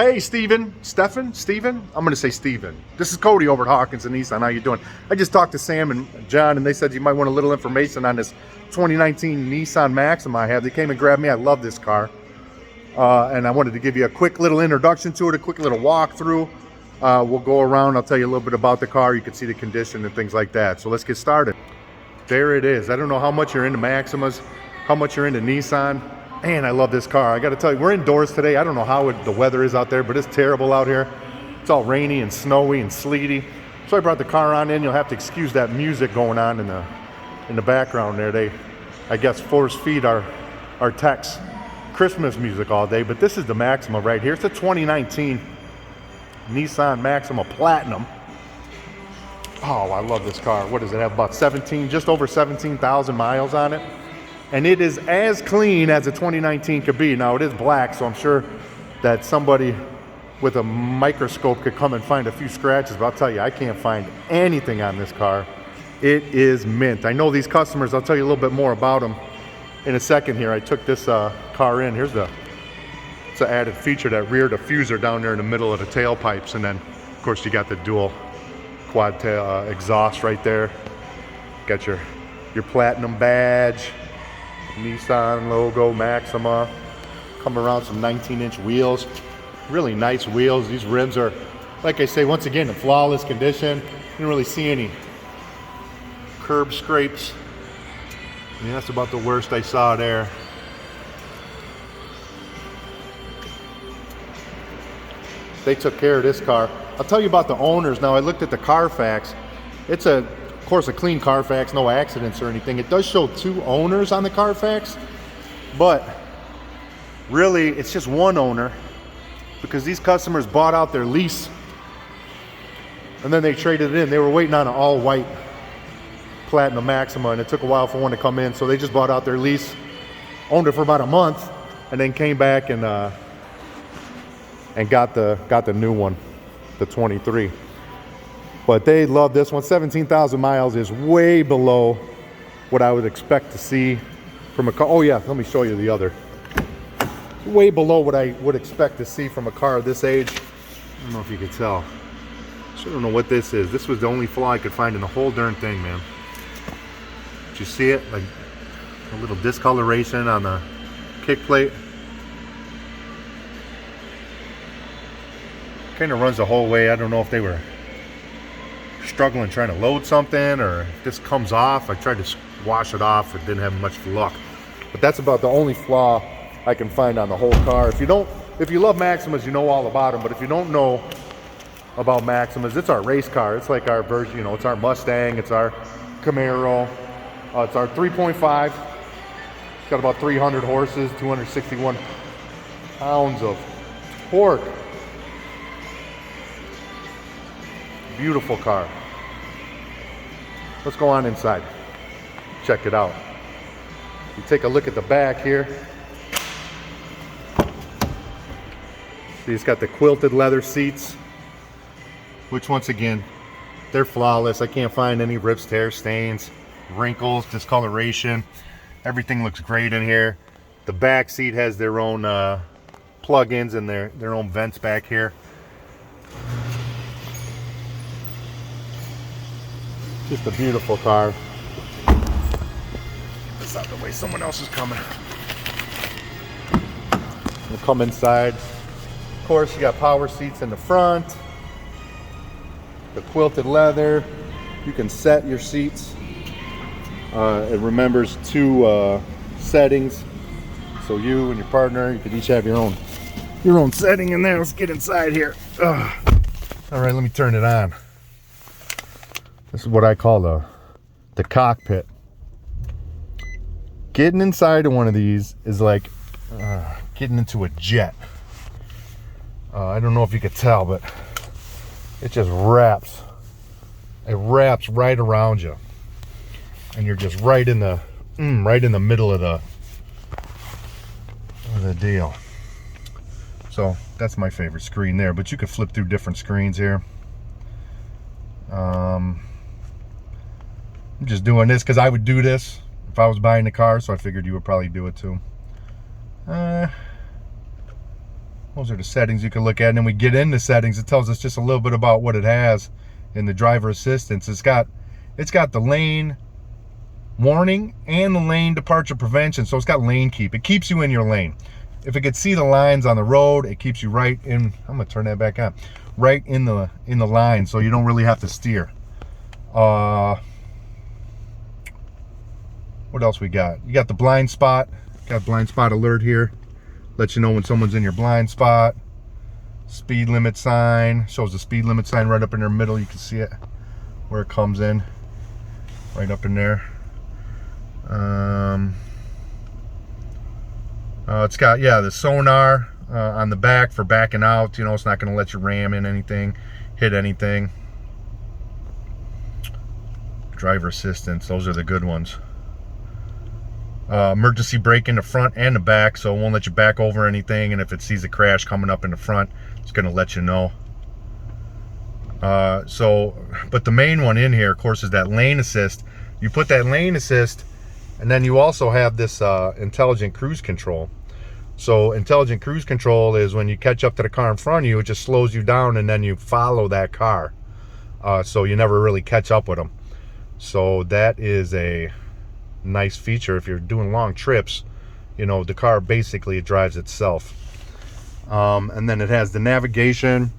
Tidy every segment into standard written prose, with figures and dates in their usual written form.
Hey, Steven. I'm going to say Steven. This is Cody over at Hawkins and Nissan. How you doing? I just talked to Sam and John, and they said you might want a little information on this 2019 Nissan Maxima I have. They came and grabbed me. I love this car. And I wanted to give you a quick little introduction to it, a quick little walkthrough. We'll go around. I'll tell you a little bit about the car. You can see the condition and things like that. So let's get started. There it is. I don't know how much you're into Maximas, how much you're into Nissan. Man, I love this car. I got to tell you, we're indoors today. I don't know how the weather is out there, but it's terrible out here. It's all rainy and snowy and sleety. So I brought the car on in. You'll have to excuse that music going on in the background there. They, I guess, force feed our techs Christmas music all day. But this is the Maxima right here. It's a 2019 Nissan Maxima Platinum. Oh, I love this car. What does it have? About just over 17,000 miles on it. And it is as clean as a 2019 could be. Now, it is black, so I'm sure that somebody with a microscope could come and find a few scratches, but I'll tell you, I can't find anything on this car. It is mint. I know these customers. I'll tell you a little bit more about them in a second here. I took this car in. It's an added feature, that rear diffuser down there in the middle of the tailpipes. And then, of course, you got the dual quad tail exhaust right there. Got your platinum badge. Nissan logo, Maxima. Come around some 19-inch wheels. Really nice wheels. These rims are, like I say, once again, in flawless condition. You don't really see any curb scrapes. I mean, that's about the worst I saw there. They took care of this car. I'll tell you about the owners now. I looked at the Carfax. It's of course a clean Carfax, no accidents or anything. It does show 2 owners on the Carfax, but really it's just 1 owner, because these customers bought out their lease and then they traded it in. They were waiting on an all-white Platinum Maxima, and it took a while for one to come in, so they just bought out their lease, owned it for about a month, and then came back and got the new one, the 23. But they love this one. 17,000 miles is way below what I would expect to see from a car. Oh yeah, let me show you the other. Way below what I would expect to see from a car of this age. I don't know if you could tell. I don't know what this is. This was the only flaw I could find in the whole darn thing, man. Did you see it? Like a little discoloration on the kick plate. Kind of runs the whole way. I don't know if they were struggling trying to load something, or if this comes off. I tried to wash it off. It didn't have much luck. But that's about the only flaw I can find on the whole car. If you love Maximas, you know all about them. But if you don't know about Maximas, it's our race car. It's like our version, you know, it's our Mustang, it's our Camaro, it's our 3.5. It's got about 300 horses, 261 pounds of torque. Beautiful car. Let's go on inside. Check it out. You take a look at the back here. See, it's got the quilted leather seats, which once again, they're flawless. I can't find any rips, tears, stains, wrinkles, discoloration. Everything looks great in here. The back seat has their own plug-ins and their own vents back here. Just a beautiful car. That's not the way, someone else is coming. We'll come inside. Of course, you got power seats in the front. The quilted leather. You can set your seats. It remembers 2 settings. So you and your partner, you could each have your own setting in there. Let's get inside here. All right, let me turn it on. This is what I call the cockpit. Getting inside of one of these is like getting into a jet. I don't know if you could tell, but it just wraps. It wraps right around you, and you're just right in the middle of the deal. So that's my favorite screen there. But you could flip through different screens here. I'm just doing this because I would do this if I was buying the car, so I figured you would probably do it too. Those are the settings you can look at. And then we get into settings. It tells us just a little bit about what it has in the driver assistance. It's got the lane warning and the lane departure prevention. So it's got lane keep. It keeps you in your lane. If it could see the lines on the road, it keeps you right in. I'm gonna turn that back on. Right in the line, so you don't really have to steer. What else we got? You got the blind spot. Got blind spot alert here. Lets you know when someone's in your blind spot. Speed limit sign. Shows the speed limit sign right up in the middle. You can see it where it comes in. Right up in there. It's got, yeah, the sonar on the back for backing out. You know, it's not going to let you ram in anything, hit anything. Driver assistance, those are the good ones. Emergency brake in the front and the back, so it won't let you back over anything, and if it sees a crash coming up in the front, it's going to let you know. But the main one in here, of course, is that lane assist. You put that lane assist, and then you also have this intelligent cruise control. So intelligent cruise control is when you catch up to the car in front of you, it just slows you down, and then you follow that car. So you never really catch up with them. So that is a nice feature if you're doing long trips. You know, the car basically drives itself. And then it has the navigation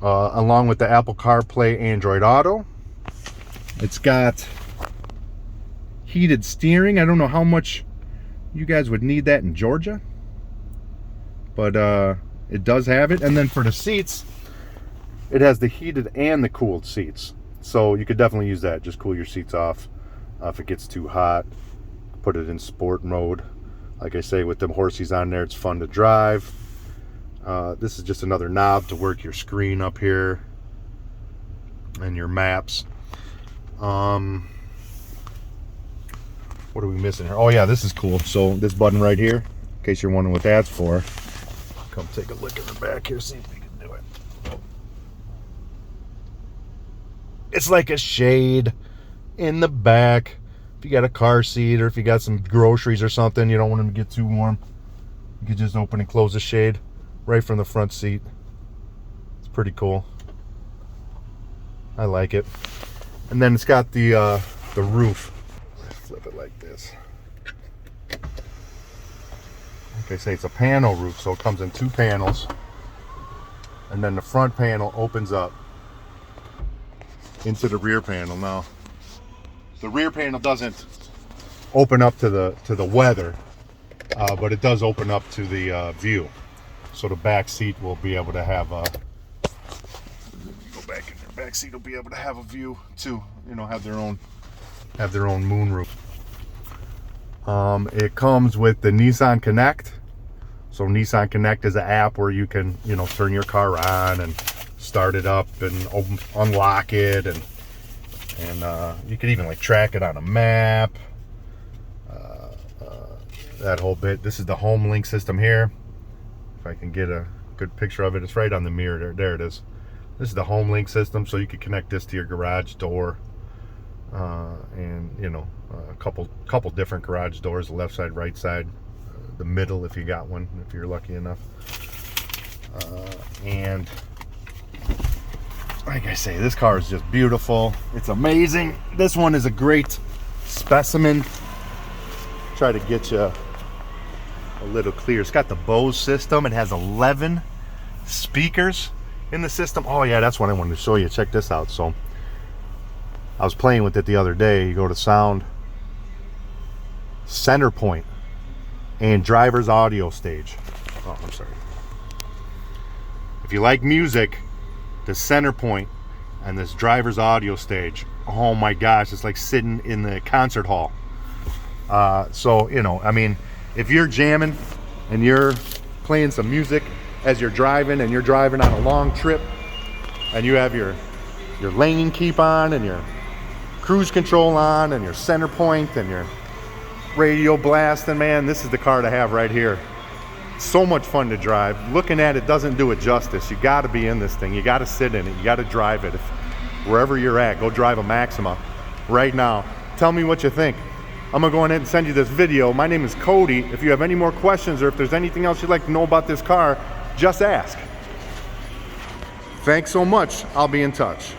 along with the Apple CarPlay, Android Auto. It's got heated steering. I don't know how much you guys would need that in Georgia, but it does have it. And then for the seats, it has the heated and the cooled seats. So you could definitely use that. Just cool your seats off if it gets too hot. Put it in sport mode. Like I say, with them horsies on there, it's fun to drive. This is just another knob to work your screen up here and your maps. What are we missing here? Oh yeah, this is cool. So this button right here, in case you're wondering what that's for, come take a look in the back here, see if we can do it. It's like a shade in the back. If you got a car seat, or if you got some groceries or something, you don't want them to get too warm, you can just open and close the shade right from the front seat. It's pretty cool. I like it. And then it's got the roof. Flip it like this. Like I say, it's a panel roof, so it comes in two panels, and then the front panel opens up into the rear panel. Now, the rear panel doesn't open up to the weather, but it does open up to the view. So the back seat will be able to have a go back in there. Back seat will be able to have a view too. You know, have their own moonroof. It comes with the Nissan Connect. So Nissan Connect is an app where you can, you know, turn your car on and start it up and unlock it, and you can even like track it on a map. That whole bit. This is the home link system here. If I can get a good picture of it, it's right on the mirror there. There it is. This is the home link system, so you can connect this to your garage door. And you know, a couple different garage doors, the left side, right side, the middle if you got one, if you're lucky enough. And like I say, this car is just beautiful. It's amazing. This one is a great specimen. Try to get you a little clear. It's got the Bose system. It has 11 speakers in the system. Oh yeah, that's what I wanted to show you. Check this out. So I was playing with it the other day. You go to sound, center point, and driver's audio stage. Oh, I'm sorry. If you like music, the center point and this driver's audio stage, oh my gosh, it's like sitting in the concert hall. So, you know, I mean, if you're jamming and you're playing some music as you're driving, and you're driving on a long trip, and you have your lane keep on, and your cruise control on, and your center point, and your radio blasting, man, this is the car to have right here. So much fun to drive. Looking at it doesn't do it justice. You got to be in this thing. You got to sit in it. You got to drive it. Wherever you're at, go drive a Maxima right now. Tell me what you think. I'm gonna go ahead and send you this video. My name is Cody. If you have any more questions or if there's anything else you'd like to know about this car, just ask. Thanks so much. I'll be in touch.